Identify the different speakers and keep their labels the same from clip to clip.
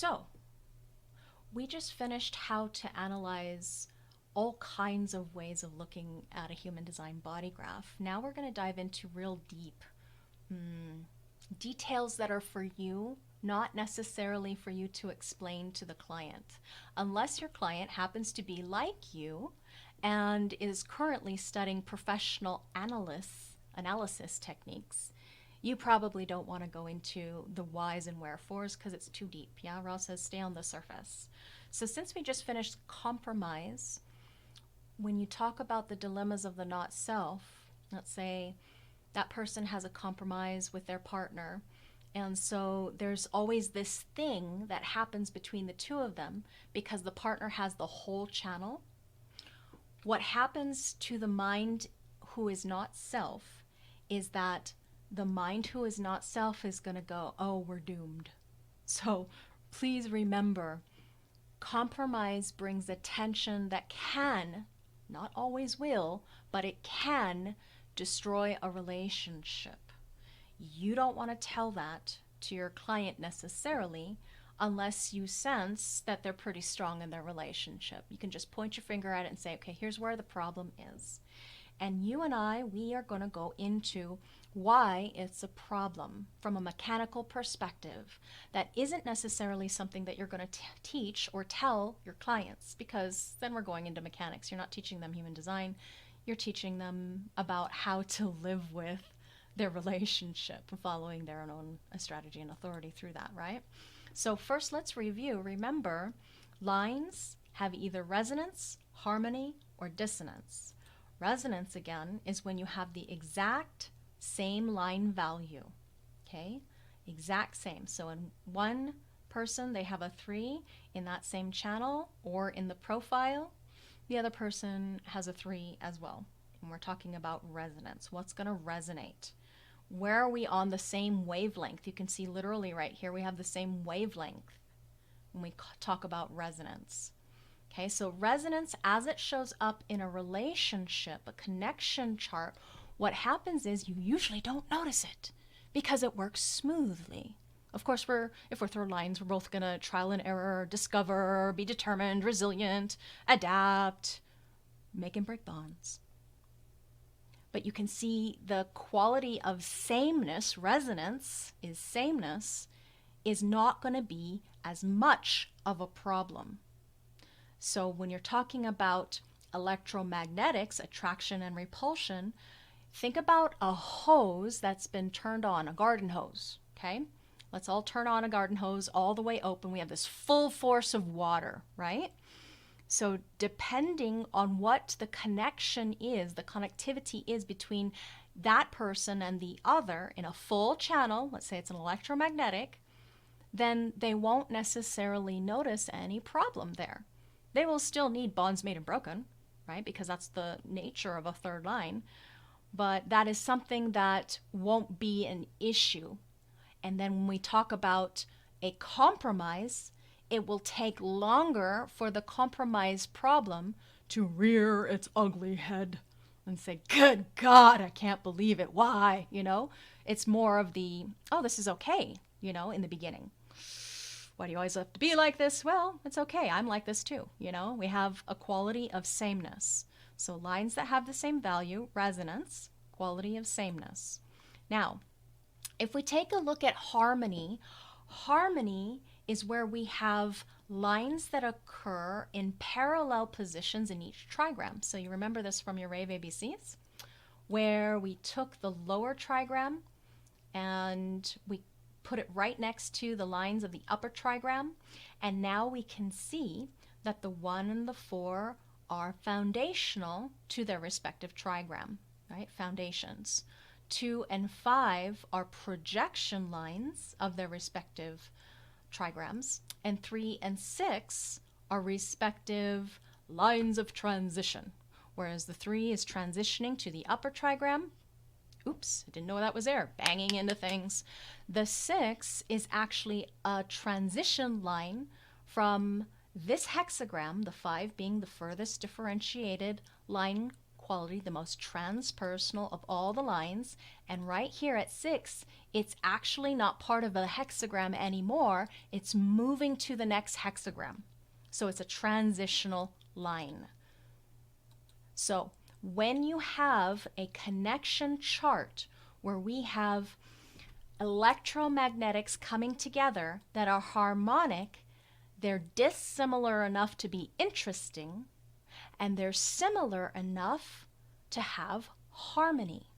Speaker 1: So, we just finished how to analyze all kinds of ways of looking at a human design body graph. Now we're going to dive into real deep details that are for you, not necessarily for you to explain to the client. Unless your client happens to be like you and is currently studying professional analysis techniques, you probably don't want to go into the whys and wherefores because it's too deep. Yeah, Ross says stay on the surface. So since we just finished compromise, when you talk about the dilemmas of the not self, let's say that person has a compromise with their partner, and so there's always this thing that happens between the two of them because the partner has the whole channel. What happens to the mind who is not self is that the mind who is not self is going to go, oh, we're doomed. So please remember, compromise brings a tension that can, not always will, but it can destroy a relationship. You don't want to tell that to your client necessarily unless you sense that they're pretty strong in their relationship. You can just point your finger at it and say, okay, here's where the problem is. And you and we are going to go into why it's a problem from a mechanical perspective. That isn't necessarily something that you're going to teach or tell your clients, because then we're going into mechanics. You're not teaching them human design. You're teaching them about how to live with their relationship, following their own strategy and authority through that, right? So first, let's review. Remember, lines have either resonance, harmony, or dissonance. Resonance, again, is when you have the exact same line value, okay? Exact same. So in one person, they have a 3 in that same channel or in the profile. The other person has a 3 as well. And we're talking about resonance. What's going to resonate? Where are we on the same wavelength? You can see literally right here we have the same wavelength when we talk about resonance. Okay, so resonance, as it shows up in a relationship, a connection chart, what happens is you usually don't notice it because it works smoothly. Of course, if we're third lines, we're both going to trial and error, discover, be determined, resilient, adapt, make and break bonds. But you can see the quality of sameness, resonance is sameness, is not going to be as much of a problem. So when you're talking about electromagnetics, attraction and repulsion, think about a hose that's been turned on, a garden hose, okay? Let's all turn on a garden hose all the way open. We have this full force of water, right? So depending on what the connection is, the connectivity is between that person and the other in a full channel, let's say it's an electromagnetic, then they won't necessarily notice any problem there. They will still need bonds made and broken, right? Because that's the nature of a third line. But that is something that won't be an issue. And then when we talk about a compromise, it will take longer for the compromise problem to rear its ugly head and say, good God, I can't believe it. Why? It's more of the, oh, this is okay, in the beginning. Why do you always have to be like this? Well, it's okay. I'm like this too. We have a quality of sameness. So lines that have the same value, resonance, quality of sameness. Now, if we take a look at harmony, harmony is where we have lines that occur in parallel positions in each trigram. So you remember this from your Rave ABCs, where we took the lower trigram and we put it right next to the lines of the upper trigram, and now we can see that the 1 and the 4 are foundational to their respective trigram, right? Foundations. 2 and 5 are projection lines of their respective trigrams, and 3 and 6 are respective lines of transition, whereas the 3 is transitioning to the upper trigram. Oops, I didn't know that was there, banging into things. The 6 is actually a transition line from this hexagram, the 5 being the furthest differentiated line quality, the most transpersonal of all the lines. And right here at 6, it's actually not part of a hexagram anymore. It's moving to the next hexagram. So it's a transitional line. So when you have a connection chart where we have electromagnetics coming together that are harmonic, they're dissimilar enough to be interesting, and they're similar enough to have harmony.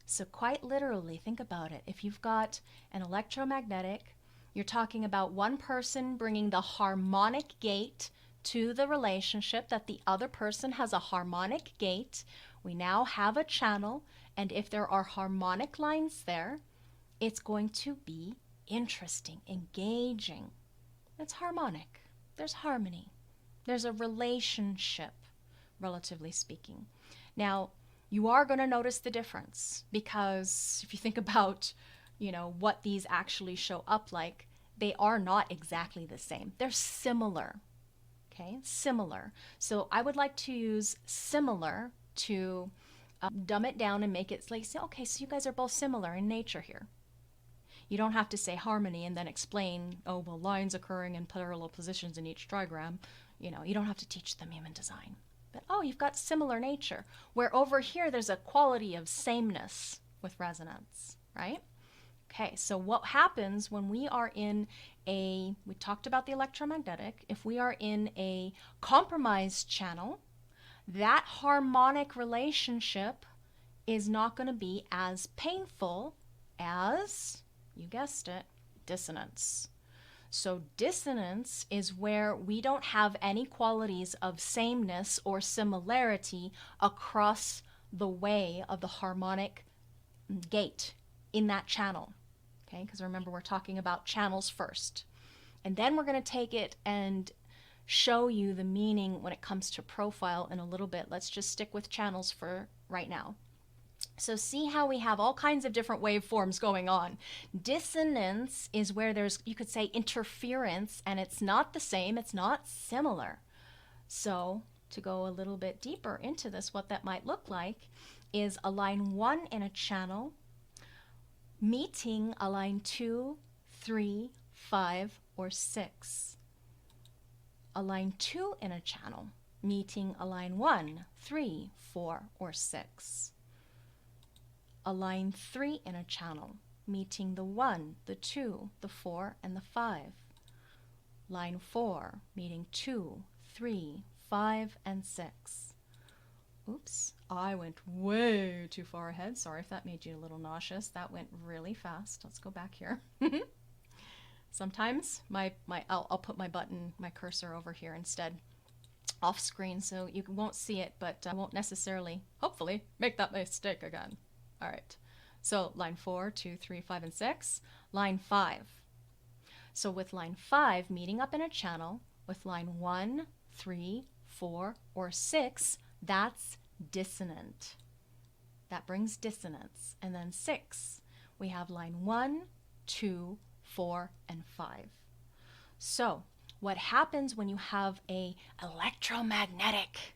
Speaker 1: So quite literally, think about it. If you've got an electromagnetic, you're talking about one person bringing the harmonic gate to the relationship, that the other person has a harmonic gate. We now have a channel, and if there are harmonic lines there, it's going to be interesting, engaging. It's harmonic. There's harmony. There's a relationship, relatively speaking. Now, you are going to notice the difference, because if you think about, what these actually show up like, they are not exactly the same. They're similar. Okay, similar. So I would like to use similar to dumb it down and make it like, okay, so you guys are both similar in nature here. You don't have to say harmony and then explain, oh, well, lines occurring in parallel positions in each trigram. You don't have to teach them human design. But, oh, you've got similar nature. Where over here, there's a quality of sameness with resonance, right? Okay, so what happens when we are in we talked about the electromagnetic, if we are in a compromised channel, that harmonic relationship is not going to be as painful as, you guessed it, dissonance. So dissonance is where we don't have any qualities of sameness or similarity across the way of the harmonic gate in that channel. Okay, because remember, we're talking about channels first. And then we're going to take it and show you the meaning when it comes to profile in a little bit. Let's just stick with channels for right now. So see how we have all kinds of different waveforms going on. Dissonance is where there's, you could say, interference, and it's not the same, it's not similar. So to go a little bit deeper into this, what that might look like is a line 1 in a channel meeting a line 2, 3, 5, or 6. A line 2 in a channel meeting a line 1, 3, 4, or 6. A line 3 in a channel meeting the 1, the 2, the 4, and the 5. Line 4 meeting 2, 3, 5, and 6. Oops, I went way too far ahead. Sorry if that made you a little nauseous. That went really fast. Let's go back here. Sometimes I'll put my cursor over here instead, off screen, so you won't see it, but I won't necessarily, hopefully, make that mistake again. All right, so line 4, 2, 3, 5, and 6. Line 5. So with line 5 meeting up in a channel with line 1, 3, 4, or 6, that's dissonant. That brings dissonance. And then 6, we have line 1, 2, 4, and 5. So what happens when you have a electromagnetic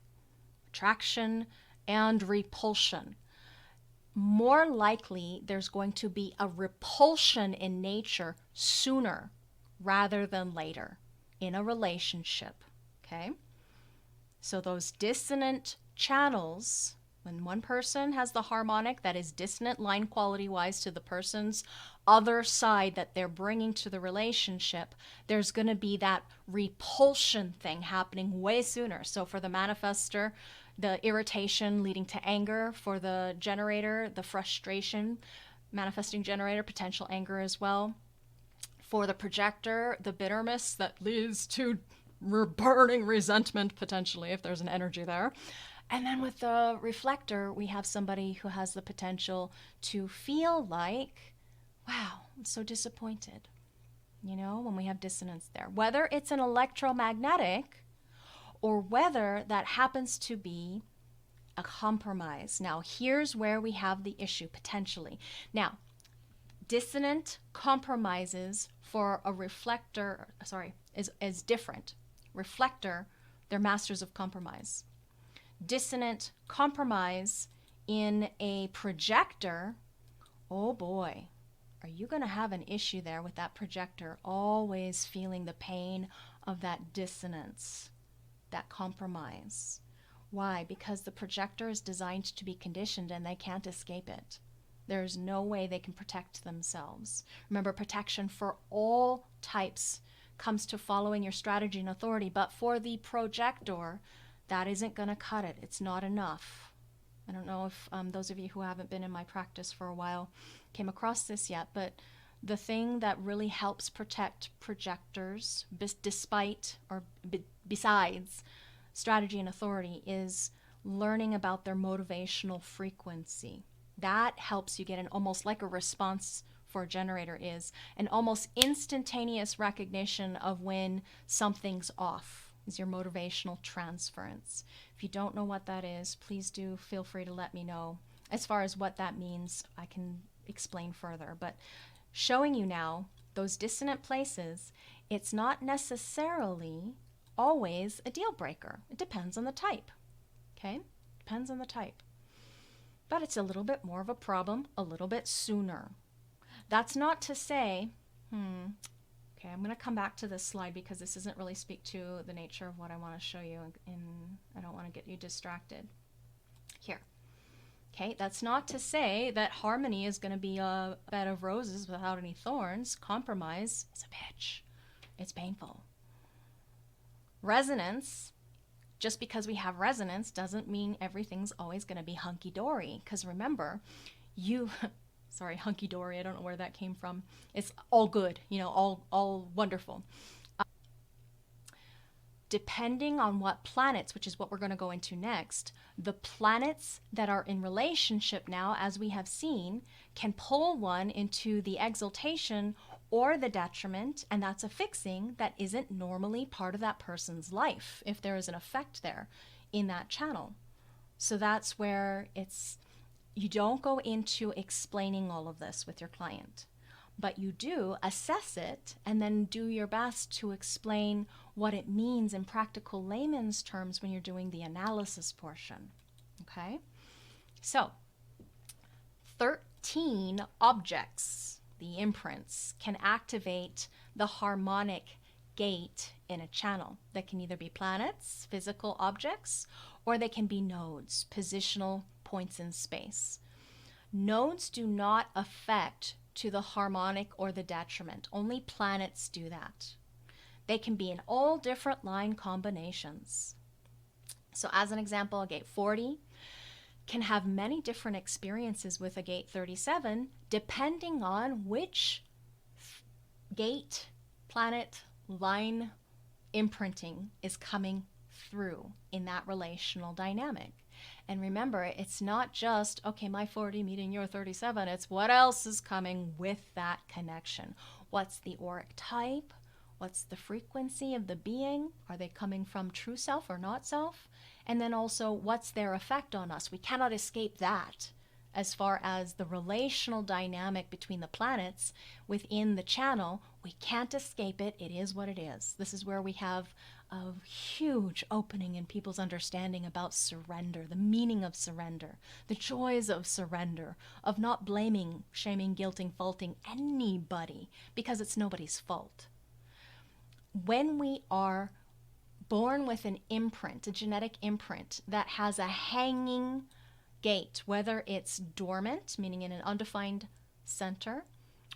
Speaker 1: attraction and repulsion? More likely there's going to be a repulsion in nature sooner rather than later in a relationship, okay? So those dissonant channels, when one person has the harmonic that is dissonant line quality-wise to the person's other side that they're bringing to the relationship, there's going to be that repulsion thing happening way sooner. So for the manifester, the irritation leading to anger. For the generator, the frustration, manifesting generator, potential anger as well. For the projector, the bitterness that leads to burning resentment, potentially, if there's an energy there. And then with the reflector, we have somebody who has the potential to feel like, wow, I'm so disappointed, when we have dissonance there. Whether it's an electromagnetic or whether that happens to be a compromise. Now, here's where we have the issue, potentially. Now, dissonant compromises for a reflector, is different. Reflector, they're masters of compromise. dissonant compromise in a projector, oh boy, are you going to have an issue there with that projector always feeling the pain of that dissonance, that compromise. Why? Because the projector is designed to be conditioned and they can't escape it. There's no way they can protect themselves. Remember, protection for all types comes to following your strategy and authority, but for the projector, that isn't going to cut it. It's not enough. I don't know if those of you who haven't been in my practice for a while came across this yet, but the thing that really helps protect projectors, besides strategy and authority, is learning about their motivational frequency. That helps you get an almost like a response for a generator is an almost instantaneous recognition of when something's off, is your motivational transference. If you don't know what that is, please do feel free to let me know. As far as what that means, I can explain further. But showing you now those dissonant places, it's not necessarily always a deal breaker. It depends on the type. Okay? Depends on the type. But it's a little bit more of a problem a little bit sooner. That's not to say, okay, I'm going to come back to this slide because this doesn't really speak to the nature of what I want to show you, and I don't want to get you distracted. Here. Okay, that's not to say that harmony is going to be a bed of roses without any thorns. Compromise is a bitch. It's painful. Resonance, just because we have resonance doesn't mean everything's always going to be hunky-dory. Because remember, sorry, hunky-dory, I don't know where that came from. It's all good, all wonderful. Depending on what planets, which is what we're going to go into next, the planets that are in relationship now, as we have seen, can pull one into the exaltation or the detriment, and that's a fixing that isn't normally part of that person's life if there is an effect there in that channel. So that's where you don't go into explaining all of this with your client, but you do assess it and then do your best to explain what it means in practical layman's terms when you're doing the analysis portion. Okay? So, 13 objects, the imprints, can activate the harmonic gate in a channel. That can either be planets, physical objects, or they can be nodes, positional points in space. Nodes do not affect to the harmonic or the detriment. Only planets do that. They can be in all different line combinations. So as an example, a gate 40 can have many different experiences with a gate 37 depending on which gate, planet, line imprinting is coming through in that relational dynamic. And remember, it's not just, okay, my 40 meeting your 37, it's what else is coming with that connection. What's the auric type? What's the frequency of the being? Are they coming from true self or not self? And then also, what's their effect on us? We cannot escape that as far as the relational dynamic between the planets within the channel. We can't escape it. It is what it is. This is where we have a huge opening in people's understanding about surrender, the meaning of surrender, the joys of surrender, of not blaming, shaming, guilting, faulting anybody because it's nobody's fault. When we are born with an imprint, a genetic imprint that has a hanging gate, whether it's dormant, meaning in an undefined center,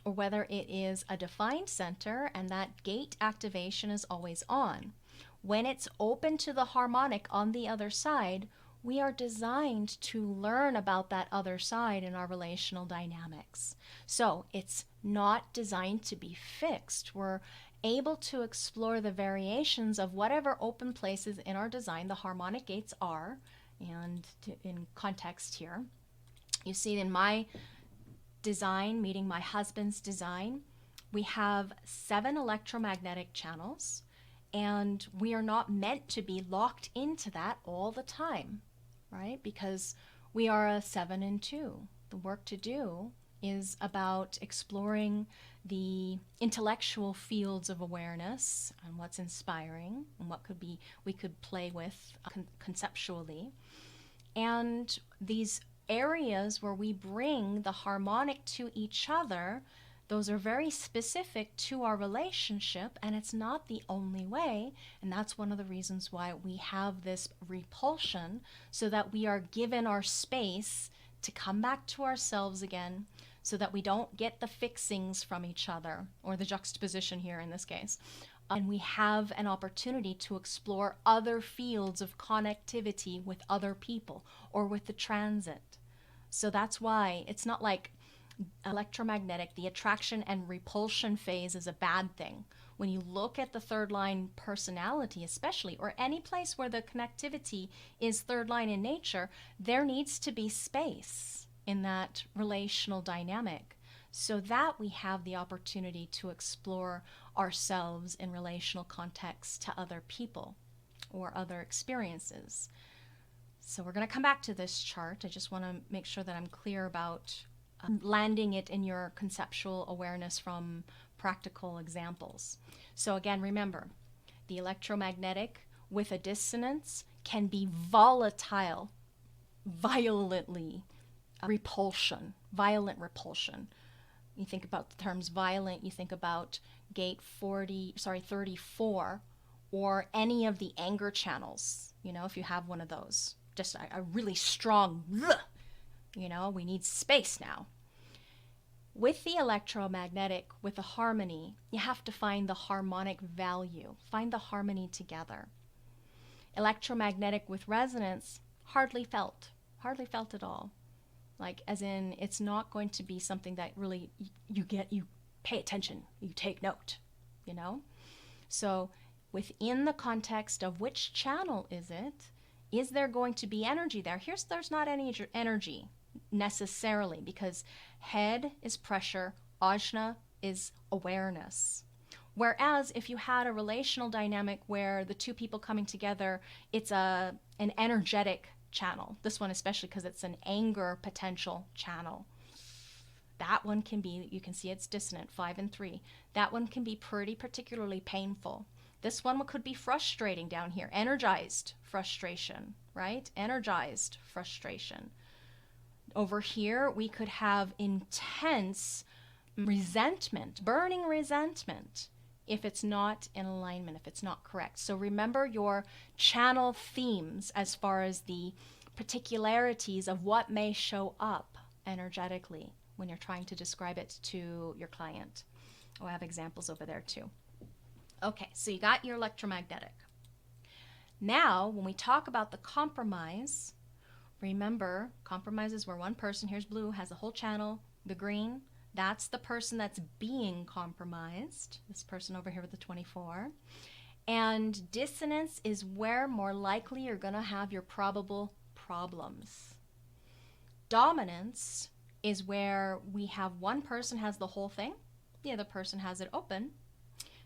Speaker 1: or whether it is a defined center and that gate activation is always on. When it's open to the harmonic on the other side, we are designed to learn about that other side in our relational dynamics. So it's not designed to be fixed. We're able to explore the variations of whatever open places in our design the harmonic gates are. And in context here, you see in my design, meeting my husband's design, we have 7 electromagnetic channels, and we are not meant to be locked into that all the time, right? Because we are a 7 and 2. The work to do is about exploring the intellectual fields of awareness and what's inspiring and what could be we could play with conceptually. And these areas where we bring the harmonic to each other, those are very specific to our relationship, and it's not the only way. And that's one of the reasons why we have this repulsion, so that we are given our space to come back to ourselves again, so that we don't get the fixings from each other, or the juxtaposition here in this case. And we have an opportunity to explore other fields of connectivity with other people or with the transit. So that's why it's not like electromagnetic, the attraction and repulsion phase is a bad thing. When you look at the third line personality, especially, or any place where the connectivity is third line in nature, there needs to be space in that relational dynamic, so that we have the opportunity to explore ourselves in relational context to other people or other experiences. So we're going to come back to this chart. I just want to make sure that I'm clear about landing it in your conceptual awareness from practical examples. So again, remember, the electromagnetic with a dissonance can be volatile, violent repulsion. You think about the terms violent, you think about gate 34, or any of the anger channels, if you have one of those. Just a really strong, we need space now. With the electromagnetic, with the harmony, you have to find the harmonic value, find the harmony together. Electromagnetic with resonance, hardly felt at all. Like, as in, it's not going to be something that really you pay attention, you take note, So within the context of which channel is it, is there going to be energy there? There's not any energy necessarily, because head is pressure, ajna is awareness. Whereas if you had a relational dynamic where the two people coming together, it's an energetic channel. This one especially, because it's an anger potential channel. That one can be, you can see it's dissonant, 5 and 3. That one can be pretty particularly painful. This one could be frustrating down here. Energized frustration, right? Energized frustration. Over here, we could have intense resentment, burning resentment, if it's not in alignment, if it's not correct. So remember your channel themes as far as the particularities of what may show up energetically when you're trying to describe it to your client. Oh, I have examples over there too. Okay, so you got your electromagnetic. Now, when we talk about the compromise, remember, compromise is where one person, here's blue, has the whole channel. The green, that's the person that's being compromised. This person over here with the 24. And dissonance is where more likely you're going to have your probable problems. Dominance is where we have one person has the whole thing, the other person has it open.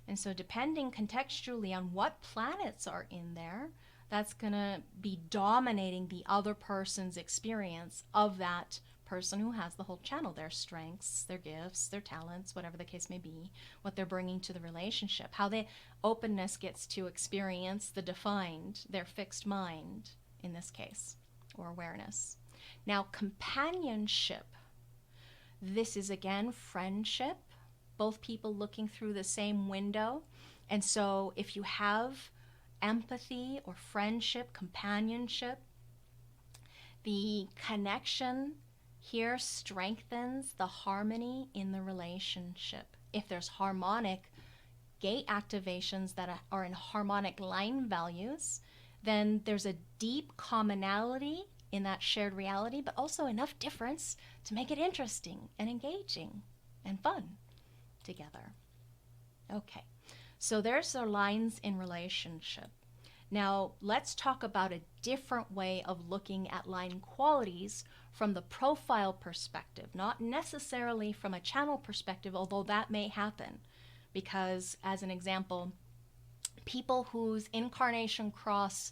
Speaker 1: And so depending contextually on what planets are in there, that's going to be dominating the other person's experience of that person who has the whole channel, their strengths, their gifts, their talents, whatever the case may be, what they're bringing to the relationship, how the openness gets to experience the defined, their fixed mind in this case, or awareness. Now, companionship. This is again friendship, both people looking through the same window. And so if you have empathy or friendship, companionship, the connection here strengthens the harmony in the relationship. If there's harmonic gate activations that are in harmonic line values, then there's a deep commonality in that shared reality, but also enough difference to make it interesting and engaging and fun together. Okay, so there's our lines in relationship. Now let's talk about a different way of looking at line qualities from the profile perspective, not necessarily from a channel perspective, although that may happen. Because as an example, people whose incarnation cross,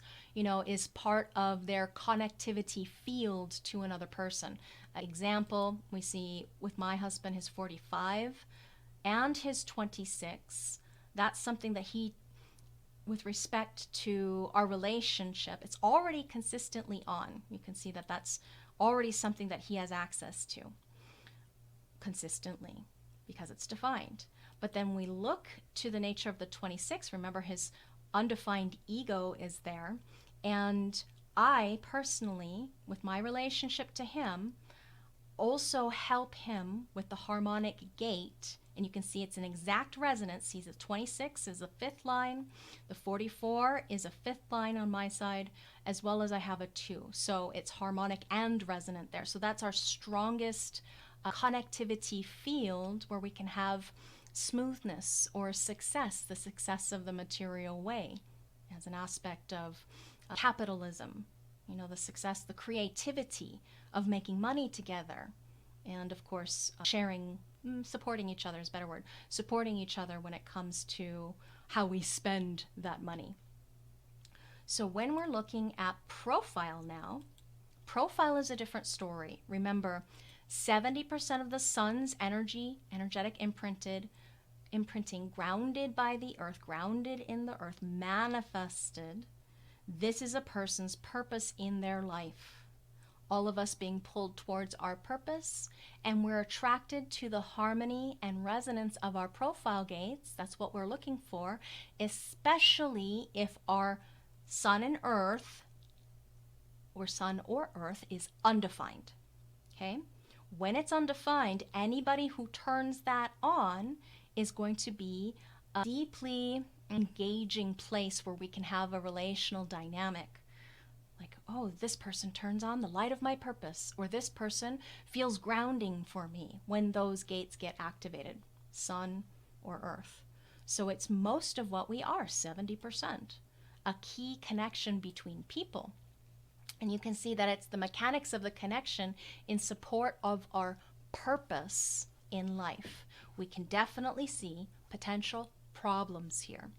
Speaker 1: is part of their connectivity field to another person. Example, we see with my husband, his 45 and his 26. That's something that he, with respect to our relationship, it's already consistently on. You can see that that's already something that he has access to consistently because it's defined. But then we look to the nature of the 26. Remember, his undefined ego is there. And I personally, with my relationship to him, also help him with the harmonic gate. And you can see it's an exact resonance. He's a 26 is a fifth line. The 44 is a fifth line on my side, as well as I have a 2. So it's harmonic and resonant there. So that's our strongest connectivity field where we can have smoothness or success, the success of the material way, as an aspect of capitalism, the success, the creativity of making money together, and of course, sharing, supporting each other is a better word, supporting each other when it comes to how we spend that money. So when we're looking at profile now, profile is a different story. Remember, 70% of the sun's energetic imprinting, grounded by the earth, grounded in the earth, manifested. This is a person's purpose in their life. All of us being pulled towards our purpose, and we're attracted to the harmony and resonance of our profile gates. That's what we're looking for, especially if our sun and earth, or sun or earth, is undefined. Okay? When it's undefined, anybody who turns that on is going to be a deeply engaging place where we can have a relational dynamic. Like, oh, this person turns on the light of my purpose, or this person feels grounding for me when those gates get activated, sun or earth. So it's most of what we are, 70%, a key connection between people. And you can see that it's the mechanics of the connection in support of our purpose in life. We can definitely see potential problems here.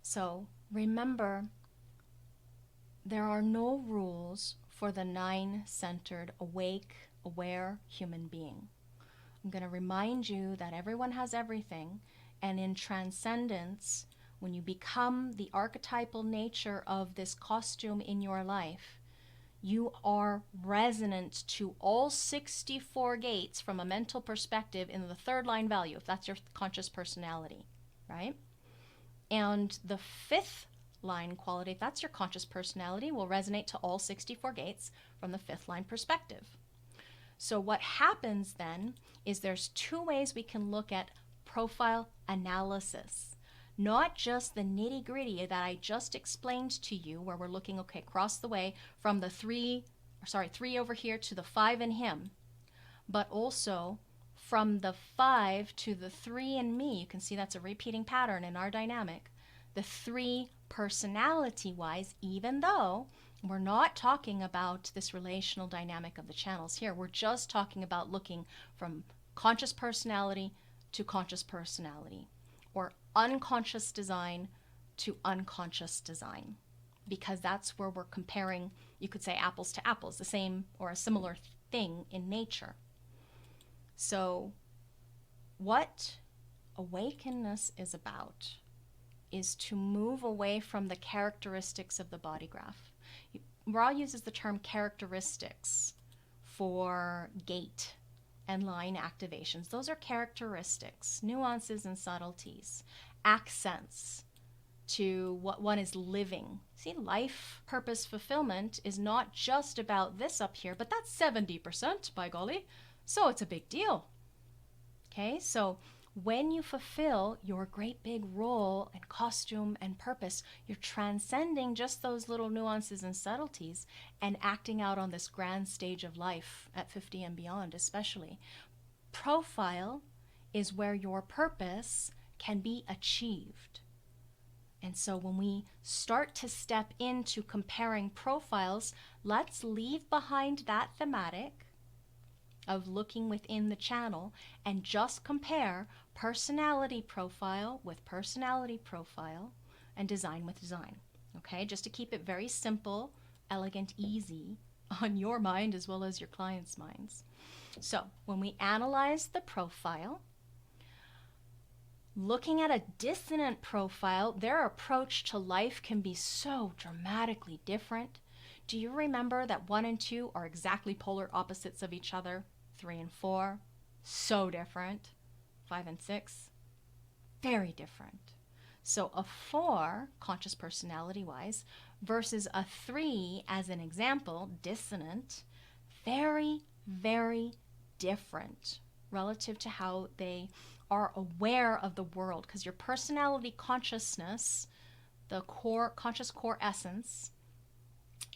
Speaker 1: So remember, there are no rules for the 9-centered, awake, aware human being. I'm going to remind you that everyone has everything, and in transcendence, when you become the archetypal nature of this costume in your life, you are resonant to all 64 gates from a mental perspective in the third line value, if that's your conscious personality, right? And the fifth line quality, if that's your conscious personality, will resonate to all 64 gates from the fifth line perspective. So what happens then is there's 2 ways we can look at profile analysis. Not just the nitty gritty that I just explained to you, where we're looking, okay, across the way from the 3 over here to the 5 in him, but also from the 5 to the 3 in me. You can see that's a repeating pattern in our dynamic. The 3 personality-wise, even though we're not talking about this relational dynamic of the channels here, we're just talking about looking from conscious personality to conscious personality, or unconscious design to unconscious design, because that's where we're comparing, you could say, apples to apples, the same or a similar thing in nature. So what awakeness is about is to move away from the characteristics of the body graph. Ra uses the term characteristics for gate and line activations. Those are characteristics, nuances and subtleties, accents to what one is living. See, life purpose fulfillment is not just about this up here, but that's 70%, by golly. So it's a big deal. Okay, so when you fulfill your great big role and costume and purpose, you're transcending just those little nuances and subtleties and acting out on this grand stage of life at 50 and beyond, especially. Profile is where your purpose can be achieved. And so when we start to step into comparing profiles, let's leave behind that thematic of looking within the channel and just compare personality profile with personality profile, and design with design. Okay, just to keep it very simple, elegant, easy on your mind as well as your clients' minds. So when we analyze the profile, looking at a dissonant profile, their approach to life can be so dramatically different. Do you remember that 1 and 2 are exactly polar opposites of each other? 3 and 4, so different. 5 and 6, very different. So a 4, conscious personality-wise, versus a 3, as an example, dissonant, very, very different relative to how they are aware of the world. Because your personality consciousness, the core, conscious core essence,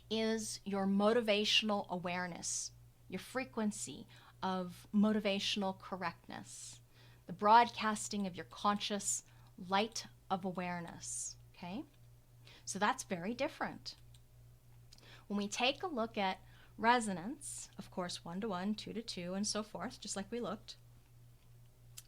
Speaker 1: is your motivational awareness, your frequency of motivational correctness, the broadcasting of your conscious light of awareness, okay? So that's very different. When we take a look at resonance, of course, 1 to 1, 2 to 2, and so forth, just like we looked,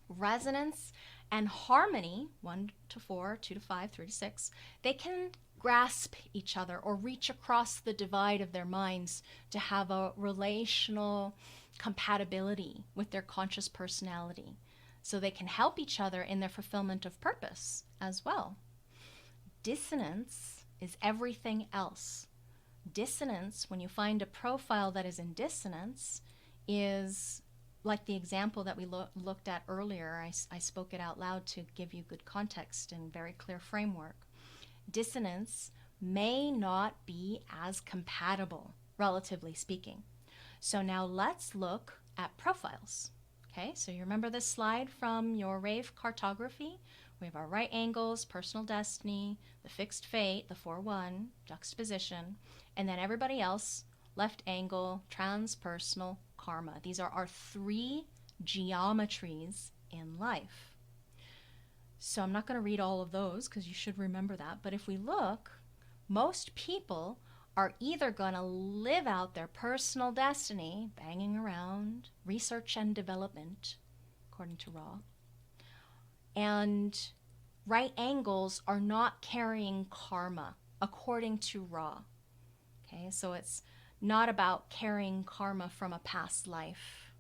Speaker 1: resonance and harmony, 1 to 4, 2 to 5, 3 to 6, they can grasp each other or reach across the divide of their minds to have a relational compatibility with their conscious personality. So they can help each other in their fulfillment of purpose as well. Dissonance is everything else. Dissonance, when you find a profile that is in dissonance, is like the example that we looked at earlier. I spoke it out loud to give you good context and very clear framework. Dissonance may not be as compatible, relatively speaking. So now let's look at profiles. Okay, so you remember this slide from your rave cartography? We have our right angles, personal destiny, the fixed fate, the 4-1, juxtaposition, and then everybody else, left angle, transpersonal, karma. These are our 3 geometries in life. So I'm not going to read all of those because you should remember that. But if we look, most people are either going to live out their personal destiny, banging around, research and development, according to Ra, and right angles are not carrying karma, according to Ra. Okay, so it's not about carrying karma from a past life.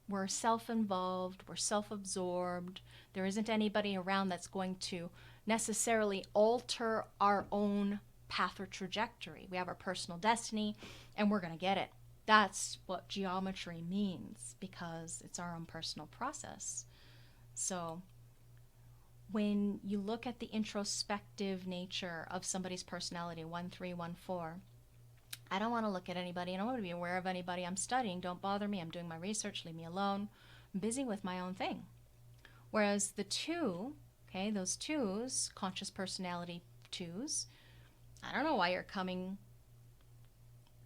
Speaker 1: We're self-involved, we're self-absorbed. There isn't anybody around that's going to necessarily alter our own path or trajectory. We have our personal destiny and we're going to get it. That's what geometry means because it's our own personal process. So when you look at the introspective nature of somebody's personality, 1-3, 1-4, I don't want to look at anybody. I don't want to be aware of anybody. I'm studying. Don't bother me. I'm doing my research. Leave me alone. I'm busy with my own thing. Whereas the 2, okay, those 2s, conscious personality 2s, I don't know why you're coming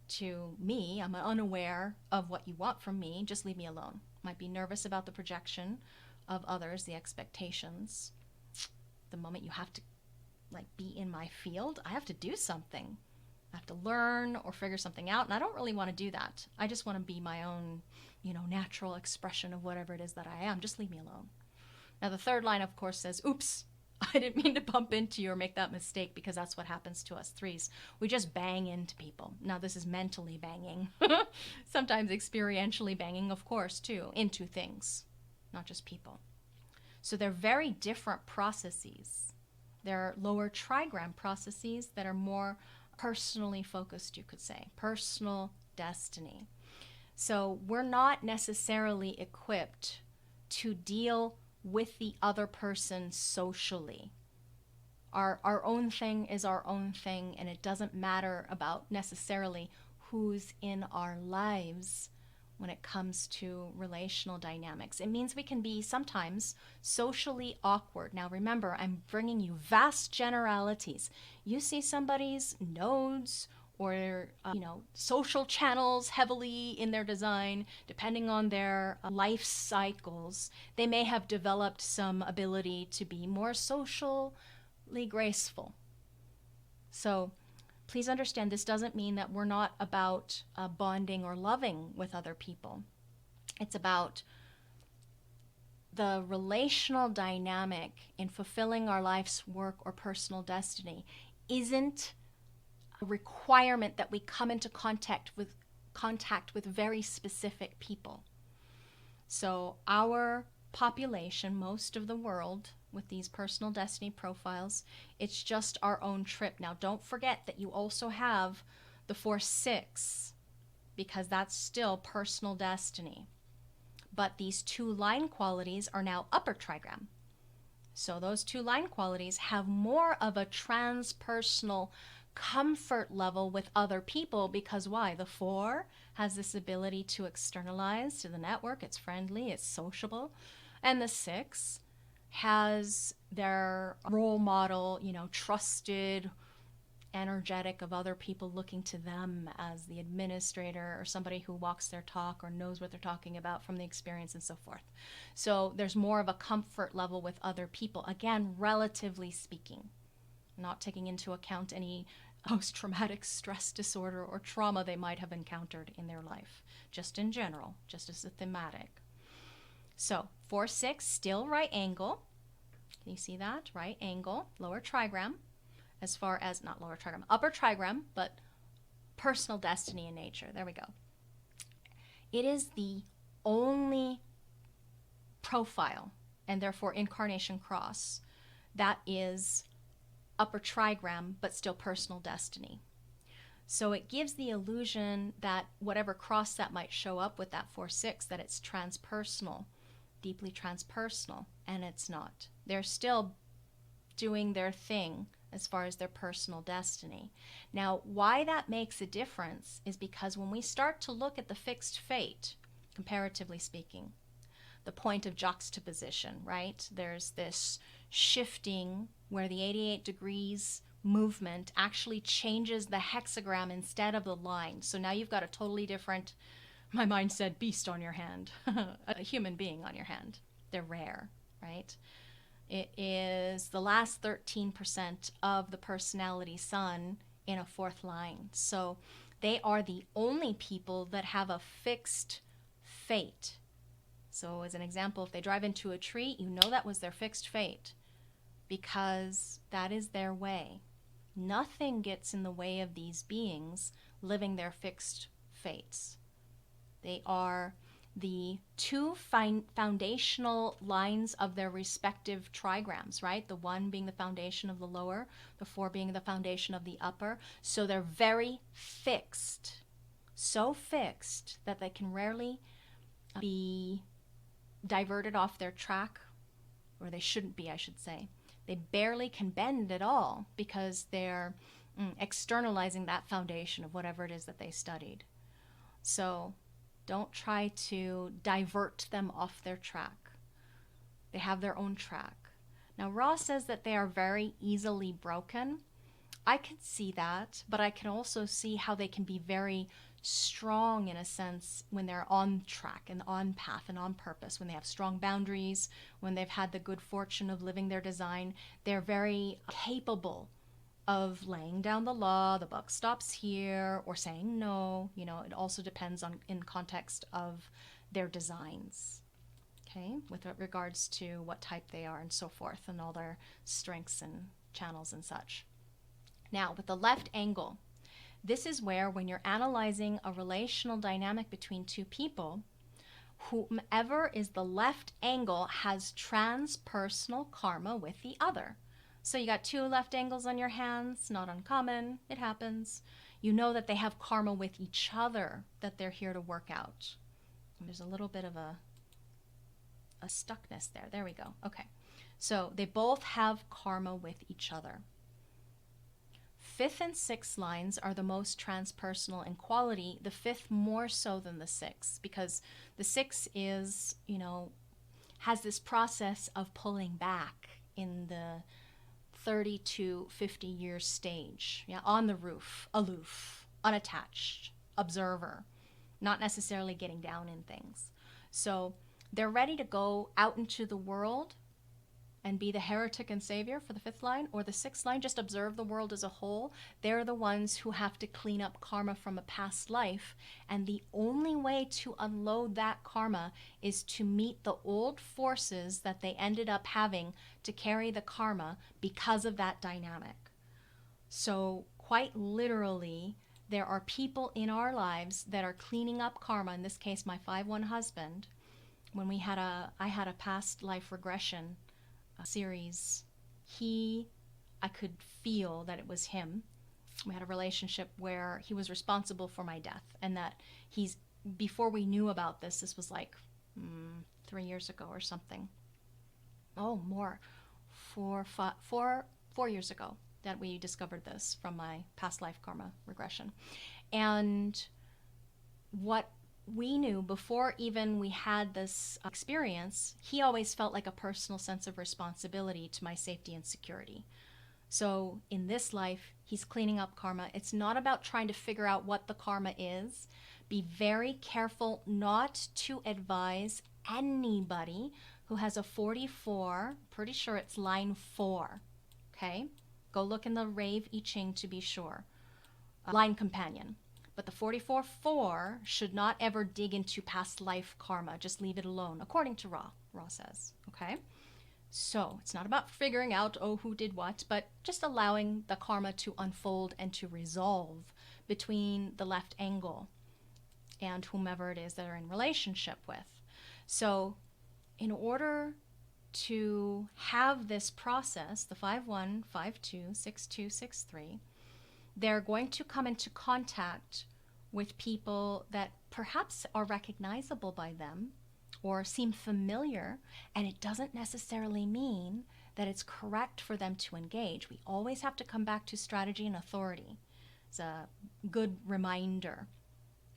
Speaker 1: to me. I'm unaware of what you want from me. Just leave me alone. Might be nervous about the projection of others, the expectations. The moment you have to be in my field, I have to do something. I have to learn or figure something out, and I don't really want to do that. I just want to be my own, natural expression of whatever it is that I am. Just leave me alone. Now, the 3rd line, of course, says, oops, I didn't mean to bump into you or make that mistake, because that's what happens to us 3s. We just bang into people. Now, this is mentally banging. Sometimes experientially banging, of course, too, into things, not just people. So they're very different processes. They're lower trigram processes that are more personally focused, you could say, personal destiny. So we're not necessarily equipped to deal with the other person socially. Our own thing is our own thing, and it doesn't matter about necessarily who's in our lives when it comes to relational dynamics. It means we can be sometimes socially awkward. Now remember, I'm bringing you vast generalities. You see somebody's nodes or social channels heavily in their design, depending on their life cycles, they may have developed some ability to be more socially graceful. So please understand, this doesn't mean that we're not about bonding or loving with other people. It's about the relational dynamic in fulfilling our life's work or personal destiny isn't a requirement that we come into contact with very specific people. So our population, most of the world with these personal destiny profiles, it's just our own trip. Now don't forget that you also have the 4-6, because that's still personal destiny. But these two line qualities are now upper trigram. So those two line qualities have more of a transpersonal comfort level with other people, because why? The 4 has this ability to externalize to the network. It's friendly, it's sociable. And the 6 has their role model, trusted, energetic of other people looking to them as the administrator or somebody who walks their talk or knows what they're talking about from the experience and so forth. So there's more of a comfort level with other people, again, relatively speaking, not taking into account any post-traumatic stress disorder or trauma they might have encountered in their life, just in general, just as a thematic. So 4-6, still right angle. Can you see that? Right angle, lower trigram. As far as, not lower trigram, upper trigram, but personal destiny in nature. There we go. It is the only profile, and therefore incarnation cross, that is upper trigram, but still personal destiny. So it gives the illusion that whatever cross that might show up with that 4-6, that it's transpersonal, deeply transpersonal, and it's not. They're still doing their thing as far as their personal destiny. Now, why that makes a difference is because when we start to look at the fixed fate, comparatively speaking, the point of juxtaposition, right? There's this shifting where the 88 degrees movement actually changes the hexagram instead of the line. So now you've got a totally different, my mind said, beast on your hand, a human being on your hand. They're rare, right? It is the last 13% of the personality sun in a 4th line. So they are the only people that have a fixed fate. So as an example, if they drive into a tree, you know that was their fixed fate because that is their way. Nothing gets in the way of these beings living their fixed fates. They are the 2 foundational lines of their respective trigrams, right? The 1 being the foundation of the lower, the 4 being the foundation of the upper. So they're very fixed, so fixed that they can rarely be diverted off their track, or they shouldn't be, I should say. They barely can bend at all because they're externalizing that foundation of whatever it is that they studied. So don't try to divert them off their track. They have their own track. Now, Ross says that they are very easily broken. I can see that, but I can also see how they can be very strong in a sense when they're on track and on path and on purpose, when they have strong boundaries, when they've had the good fortune of living their design. They're very capable of laying down the law, the buck stops here, or saying no. It also depends on in context of their designs, okay, with regards to what type they are and so forth, and all their strengths and channels and such. Now, with the left angle, this is where, when you're analyzing a relational dynamic between 2 people, whomever is the left angle has transpersonal karma with the other. So you got 2 left angles on your hands, not uncommon, it happens. You know that they have karma with each other that they're here to work out. There's a little bit of a stuckness there. There we go. Okay. So they both have karma with each other. 5th and 6th lines are the most transpersonal in quality, the 5th more so than the 6th, because the 6 is, has this process of pulling back in the 30 to 50 year stage, on the roof, aloof, unattached, observer, not necessarily getting down in things. So they're ready to go out into the world and be the heretic and savior for the fifth line, or the sixth line, just observe the world as a whole. They're the ones who have to clean up karma from a past life. And the only way to unload that karma is to meet the old forces that they ended up having to carry the karma because of that dynamic. So, quite literally, there are people in our lives that are cleaning up karma. In this case, my 5-1 husband. When I had a past life regression series, I could feel that it was him. We had a relationship where he was responsible for my death, and that before we knew about this was like 3 years ago or something. Oh, more. 4 years ago that we discovered this from my past life karma regression. And what we knew before even we had this experience, he always felt like a personal sense of responsibility to my safety and security. So in this life, he's cleaning up karma. It's not about trying to figure out what the karma is. Be very careful not to advise anybody who has a 44, pretty sure it's line 4, okay? Go look in the Rave I Ching to be sure. Line companion. But the 44-4 should not ever dig into past life karma. Just leave it alone, according to Ra. Ra says, okay? So it's not about figuring out, who did what, but just allowing the karma to unfold and to resolve between the left angle and whomever it is that are in relationship with. So in order to have this process, the 5-1, 5-2, 6-2, 6-3, they're going to come into contact with people that perhaps are recognizable by them or seem familiar, and it doesn't necessarily mean that it's correct for them to engage. We always have to come back to strategy and authority. It's a good reminder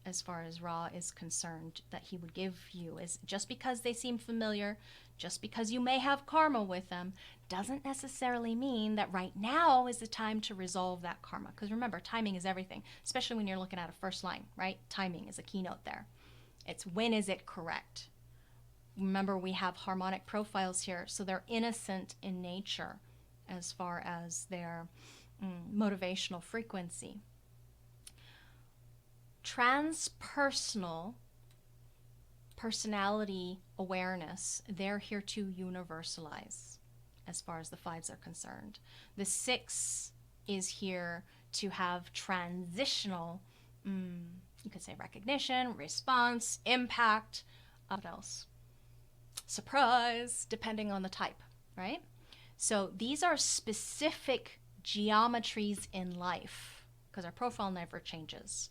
Speaker 1: as far as Ra is concerned that he would give you, is just because they seem familiar, just because you may have karma with them, doesn't necessarily mean that right now is the time to resolve that karma. Because remember, timing is everything, especially when you're looking at a first line, right? Timing is a keynote there. It's when is it correct? Remember, we have harmonic profiles here, so they're innocent in nature as far as their motivational frequency. Transpersonal personality awareness, they're here to universalize as far as the 5s are concerned. The 6 is here to have transitional, you could say recognition, response, impact, what else? Surprise, depending on the type, right? So these are specific geometries in life because our profile never changes.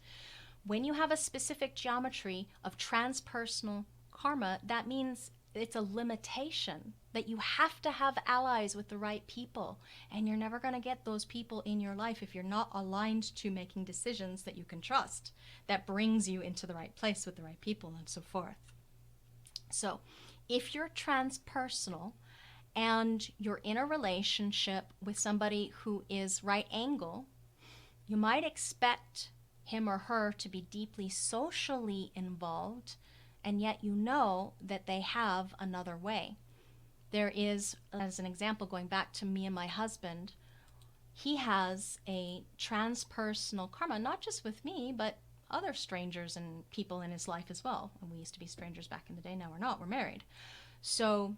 Speaker 1: When you have a specific geometry of transpersonal karma, that means it's a limitation that you have to have allies with the right people. And you're never going to get those people in your life if you're not aligned to making decisions that you can trust, that brings you into the right place with the right people and so forth. So if you're transpersonal and you're in a relationship with somebody who is right angle, you might expect him or her to be deeply socially involved, and yet you know that they have another way. There is, as an example, going back to me and my husband, he has a transpersonal karma, not just with me, but other strangers and people in his life as well. And we used to be strangers back in the day, now we're not, we're married. So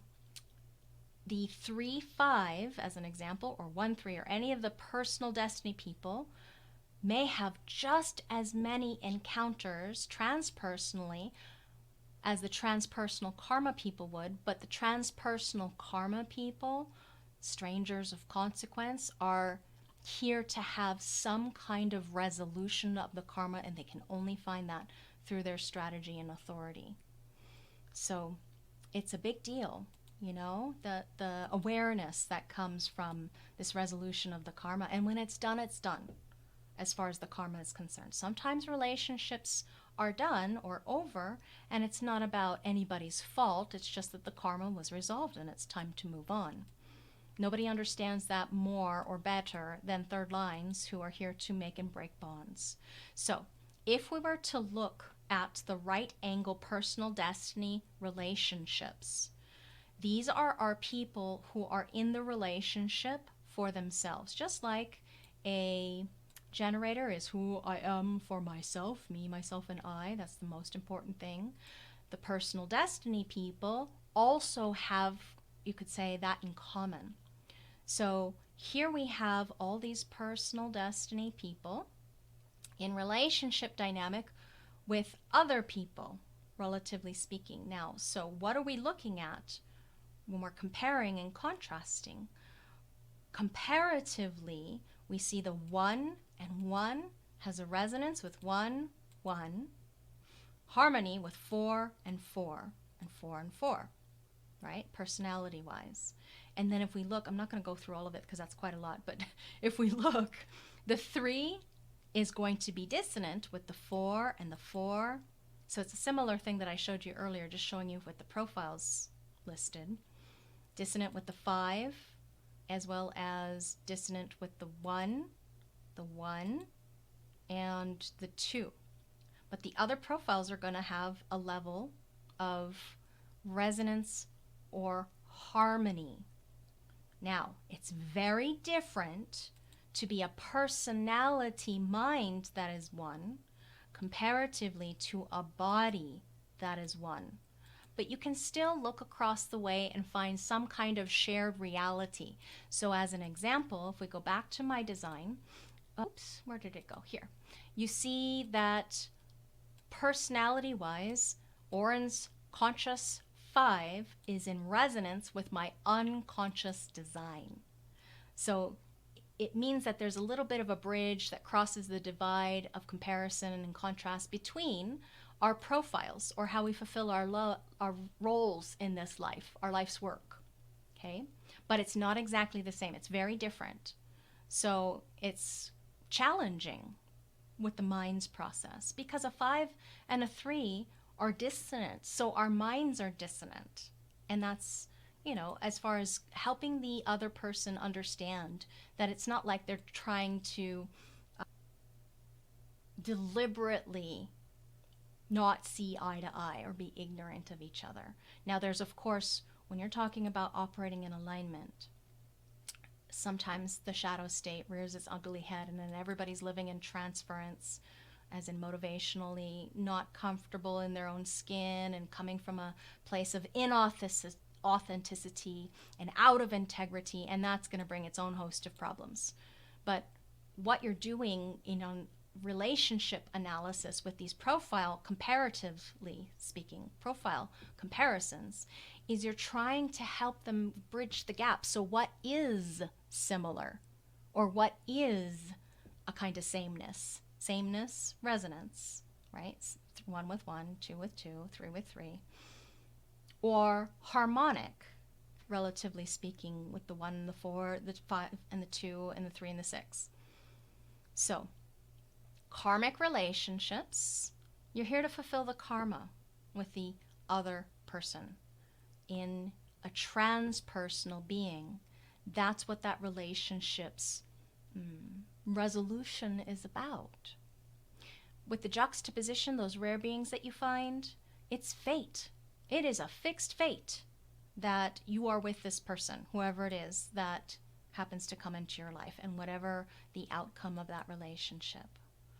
Speaker 1: the 3-5, as an example, or 1-3, or any of the personal destiny people may have just as many encounters transpersonally as the transpersonal karma people would, but the transpersonal karma people, strangers of consequence, are here to have some kind of resolution of the karma, and they can only find that through their strategy and authority. So it's a big deal, you know, the awareness that comes from this resolution of the karma. And when it's done, it's done. As far as the karma is concerned. Sometimes relationships are done or over, and it's not about anybody's fault. It's just that the karma was resolved and it's time to move on. Nobody understands that more or better than third lines who are here to make and break bonds. So if we were to look at the right angle personal destiny relationships, These are our people who are in the relationship for themselves, just like a generator is who I am for myself, me, myself, and I. That's the most important thing. The personal destiny people also have, you could say, that in common. So here we have all these personal destiny people in relationship dynamic with other people, relatively speaking. Now, so what are we looking at when we're comparing and contrasting? Comparatively, we see the 1 and 1 has a resonance with 1, 1, harmony with 4 and 4, and 4 and 4, right? Personality wise. And then if we look, I'm not going to go through all of it because that's quite a lot, but if we look, the 3 is going to be dissonant with the 4 and the 4. So it's a similar thing that I showed you earlier, just showing you with the profiles listed. Dissonant with the 5, as well as dissonant with the 1, and the 2. But the other profiles are going to have a level of resonance or harmony. Now, it's very different to be a personality mind that is 1 comparatively to a body that is 1. But you can still look across the way and find some kind of shared reality. So as an example, if we go back to my design, oops, where did it go? Here. You see that personality-wise, Oren's conscious 5 is in resonance with my unconscious design. So it means that there's a little bit of a bridge that crosses the divide of comparison and contrast between our profiles, or how we fulfill our roles in this life, our life's work. Okay? But it's not exactly the same. It's very different. So it's challenging with the mind's process because a 5 and a 3 are dissonant. So our minds are dissonant. And that's, as far as helping the other person understand that it's not like they're trying to deliberately not see eye to eye or be ignorant of each other. Now, there's, of course, when you're talking about operating in alignment, sometimes the shadow state rears its ugly head, and then everybody's living in transference, as in motivationally not comfortable in their own skin and coming from a place of inauthenticity and out of integrity, and that's going to bring its own host of problems. But what you're doing in relationship analysis with these comparatively speaking, profile comparisons, is you're trying to help them bridge the gap. So what is similar, or what is a kind of sameness? Sameness, resonance, right? 1 with 1, 2 with 2, 3 with 3. Or harmonic, relatively speaking, with the 1 and the 4, the 5 and the 2, and the 3 and the 6. So karmic relationships, you're here to fulfill the karma with the other person. In a transpersonal being, that's what that relationship's resolution is about. With the juxtaposition, those rare beings that you find, it's fate. It is a fixed fate that you are with this person, whoever it is that happens to come into your life, and whatever the outcome of that relationship.